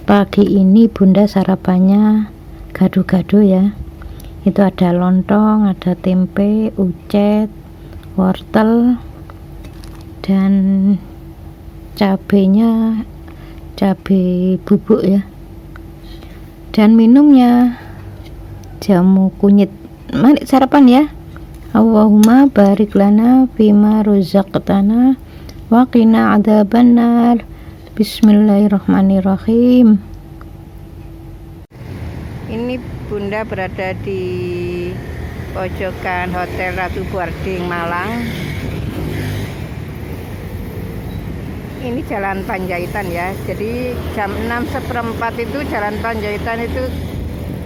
Pagi ini Bunda sarapannya gado-gado ya. Itu ada lontong, ada tempe, ucet, wortel, dan cabenya cabai bubuk ya. Dan minumnya jamu kunyit. Mari sarapan ya. Allahumma barik lana fima rozaqtana wa qina adzabannar. Bismillahirrahmanirrahim. Ini Bunda berada di pojokan Hotel Ratu Bording Malang. Ini Jalan Panjaitan ya. Jadi jam 6:15 itu Jalan Panjaitan itu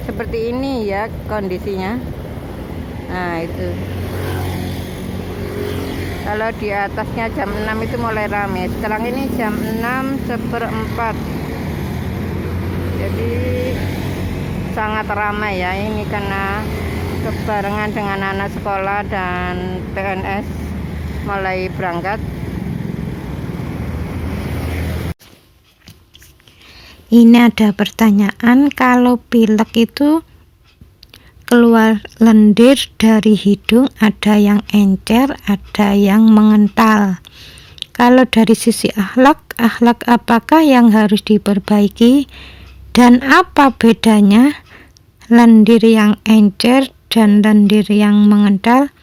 seperti ini ya kondisinya. Nah itu. Kalau di atasnya jam 6 itu mulai ramai. Sekarang ini jam 6:15. Jadi sangat ramai ya. Ini karena kebarengan dengan anak sekolah dan PNS mulai berangkat. Ini ada pertanyaan, kalau pilek itu keluar lendir dari hidung, ada yang encer, ada yang mengental. Kalau dari sisi akhlak apakah yang harus diperbaiki dan apa bedanya lendir yang encer dan lendir yang mengental?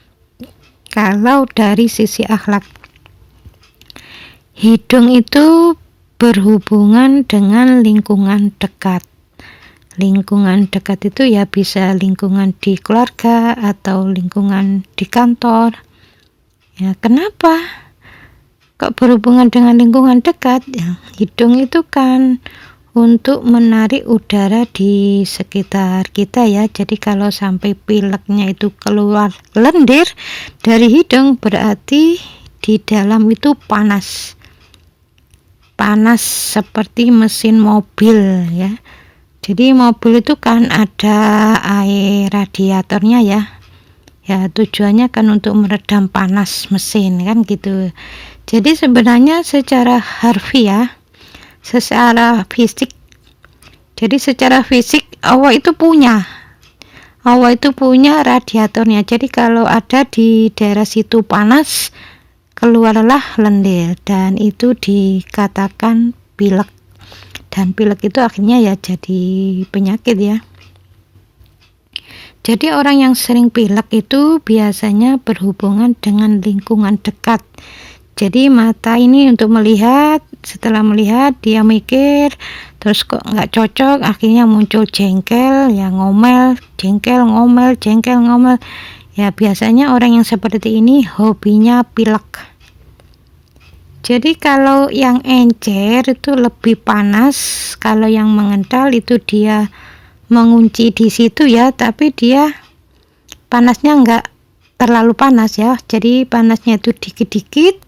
Kalau dari sisi akhlak, hidung itu berhubungan dengan lingkungan dekat. Lingkungan dekat itu ya bisa lingkungan di keluarga atau lingkungan di kantor. Ya, kenapa kok berhubungan dengan lingkungan dekat? Ya, hidung itu kan untuk menarik udara di sekitar kita ya. Jadi kalau sampai pileknya itu keluar lendir dari hidung, berarti di dalam itu panas. Panas seperti mesin mobil ya. Jadi mobil itu kan ada air radiatornya ya. Ya tujuannya kan untuk meredam panas mesin kan gitu. Jadi sebenarnya secara harfiah, secara fisik. Jadi secara fisik Allah itu punya radiatornya. Jadi kalau ada di daerah situ panas, keluarlah lendir dan itu dikatakan pilek. Dan pilek itu akhirnya ya jadi penyakit ya. Jadi orang yang sering pilek itu biasanya berhubungan dengan lingkungan dekat. Jadi mata ini untuk melihat, setelah melihat dia mikir, terus kok nggak cocok, akhirnya muncul jengkel, ya ngomel, jengkel, ngomel. Ya biasanya orang yang seperti ini hobinya pilek. Jadi kalau yang encer itu lebih panas, kalau yang mengental itu dia mengunci di situ ya, tapi dia panasnya enggak terlalu panas ya. Jadi panasnya itu dikit-dikit,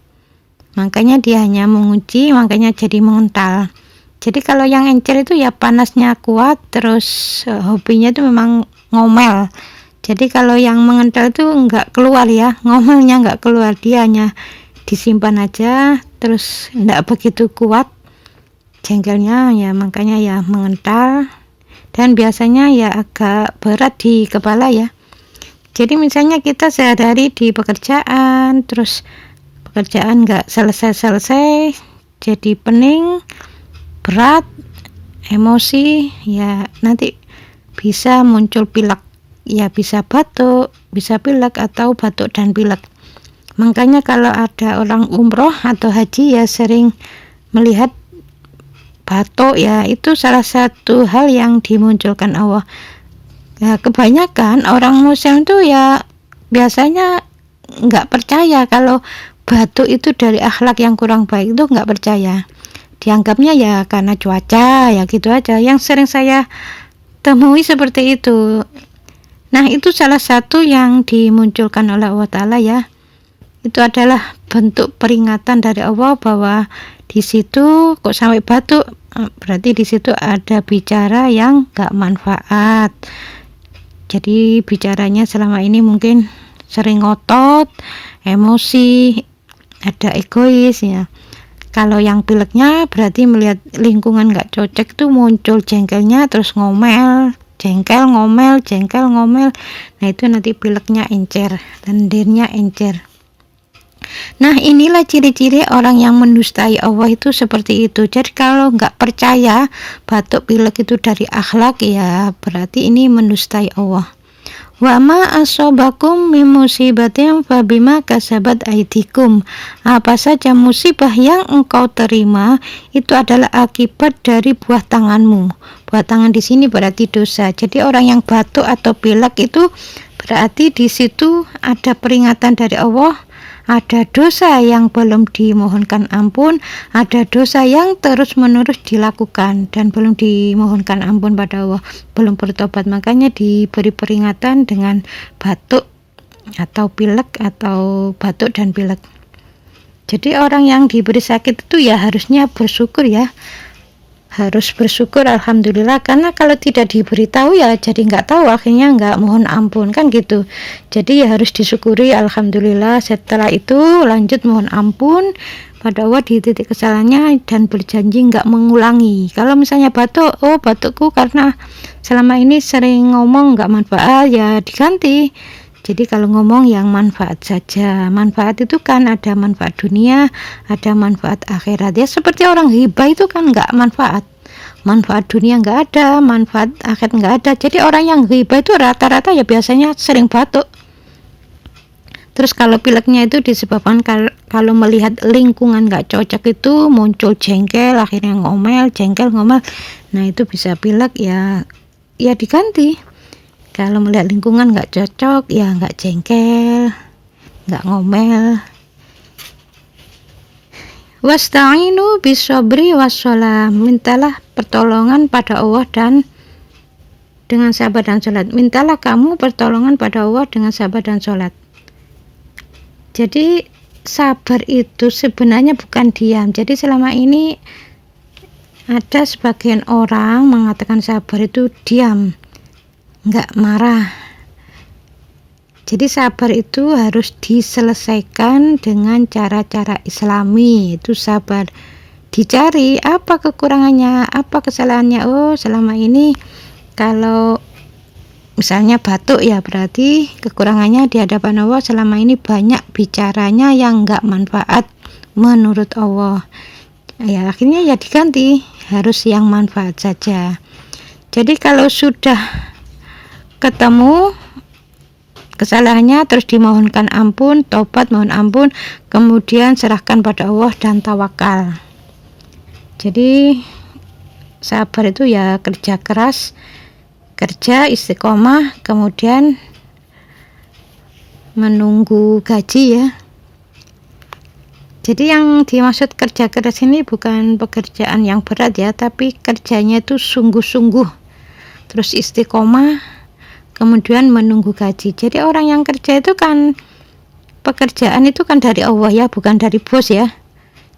makanya dia hanya mengunci, makanya jadi mengental. Jadi kalau yang encer itu ya panasnya kuat, terus hobinya itu memang ngomel. Jadi kalau yang mengental itu enggak keluar ya, ngomelnya enggak keluar, dia hanya disimpan aja, terus enggak begitu kuat jengkelnya ya, makanya ya mengental dan biasanya ya agak berat di kepala ya. Jadi misalnya kita sehari-hari di pekerjaan, terus pekerjaan enggak selesai, jadi pening, berat, emosi, ya nanti bisa muncul pilek ya, bisa batuk, bisa pilek atau batuk dan pilek. Makanya kalau ada orang umroh atau haji ya sering melihat batuk ya, itu salah satu hal yang dimunculkan Allah. Ya, kebanyakan orang muslim itu ya biasanya nggak percaya kalau batuk itu dari akhlak yang kurang baik, itu nggak percaya. Dianggapnya ya karena cuaca ya gitu aja. Yang sering saya temui seperti itu. Nah itu salah satu yang dimunculkan oleh Allah Ta'ala ya. Itu adalah bentuk peringatan dari Allah bahwa di situ kok sampai batuk, berarti di situ ada bicara yang gak manfaat. Jadi bicaranya selama ini mungkin sering ngotot, emosi, ada egois ya. Kalau yang pileknya berarti melihat lingkungan nggak cocok itu muncul jengkelnya, terus ngomel, jengkel, ngomel, jengkel, ngomel. Nah itu nanti pileknya encer, lendirnya encer. Nah inilah ciri-ciri orang yang mendustai Allah itu seperti itu. Jadi kalau nggak percaya batuk pilek itu dari akhlak, ya berarti ini mendustai Allah. Wa ma asobakum min musibatin fabima kasabat aidikum. Apa saja musibah yang engkau terima itu adalah akibat dari buah tanganmu. Buah tangan di sini berarti dosa. Jadi orang yang batuk atau pilek itu berarti di situ ada peringatan dari Allah. Ada dosa yang belum dimohonkan ampun, ada dosa yang terus-menerus dilakukan dan belum dimohonkan ampun pada Allah, belum bertobat. Makanya diberi peringatan dengan batuk atau pilek atau batuk dan pilek. Jadi orang yang diberi sakit itu ya harusnya bersyukur ya. Harus bersyukur, alhamdulillah, karena kalau tidak diberitahu ya jadi nggak tahu, akhirnya nggak mohon ampun kan gitu. Jadi ya harus disyukuri, alhamdulillah. Setelah itu lanjut mohon ampun pada Allah di titik kesalahannya dan berjanji nggak mengulangi. Kalau misalnya batuk, oh batukku karena selama ini sering ngomong nggak manfaat, ya diganti. Jadi kalau ngomong yang manfaat saja. Manfaat itu kan ada manfaat dunia, ada manfaat akhirat. Ya seperti orang hibah itu kan nggak manfaat. Manfaat dunia nggak ada, manfaat akhirat nggak ada. Jadi orang yang hibah itu rata-rata ya biasanya sering batuk. Terus kalau pileknya itu disebabkan kalau melihat lingkungan nggak cocok itu muncul jengkel, akhirnya ngomel, jengkel, ngomel. Nah itu bisa pilek, ya diganti. Kalau melihat lingkungan nggak cocok, ya nggak jengkel, nggak ngomel. Wasta'inu bisobri wassalam. Mintalah pertolongan pada Allah dan dengan sabar dan sholat. Mintalah kamu pertolongan pada Allah dengan sabar dan sholat. Jadi sabar itu sebenarnya bukan diam. Jadi selama ini ada sebagian orang mengatakan sabar itu diam, nggak marah. Jadi sabar itu harus diselesaikan dengan cara-cara islami. Itu sabar, dicari apa kekurangannya, apa kesalahannya. Oh selama ini kalau misalnya batuk, ya berarti kekurangannya di hadapan Allah selama ini banyak bicaranya yang nggak manfaat menurut Allah. Ya akhirnya ya diganti, harus yang manfaat saja. Jadi kalau sudah ketemu kesalahannya, terus dimohonkan ampun, tobat, mohon ampun, kemudian serahkan pada Allah dan tawakal. Jadi sabar itu ya kerja keras, kerja istiqomah, kemudian menunggu gaji ya. Jadi yang dimaksud kerja keras ini bukan pekerjaan yang berat ya, tapi kerjanya itu sungguh-sungguh, terus istiqomah, kemudian menunggu gaji. Jadi orang yang kerja itu kan pekerjaan itu kan dari Allah ya, bukan dari bos ya.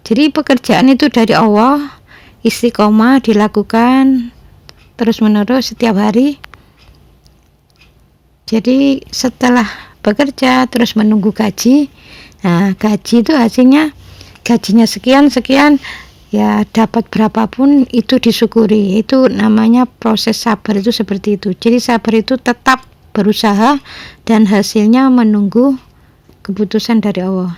Jadi pekerjaan itu dari Allah, istiqomah dilakukan terus menerus setiap hari. Jadi setelah bekerja terus menunggu gaji. Nah gaji itu hasilnya, gajinya sekian ya dapat berapapun itu disyukuri. Itu namanya proses sabar, itu seperti itu. Jadi sabar itu tetap berusaha dan hasilnya menunggu keputusan dari Allah.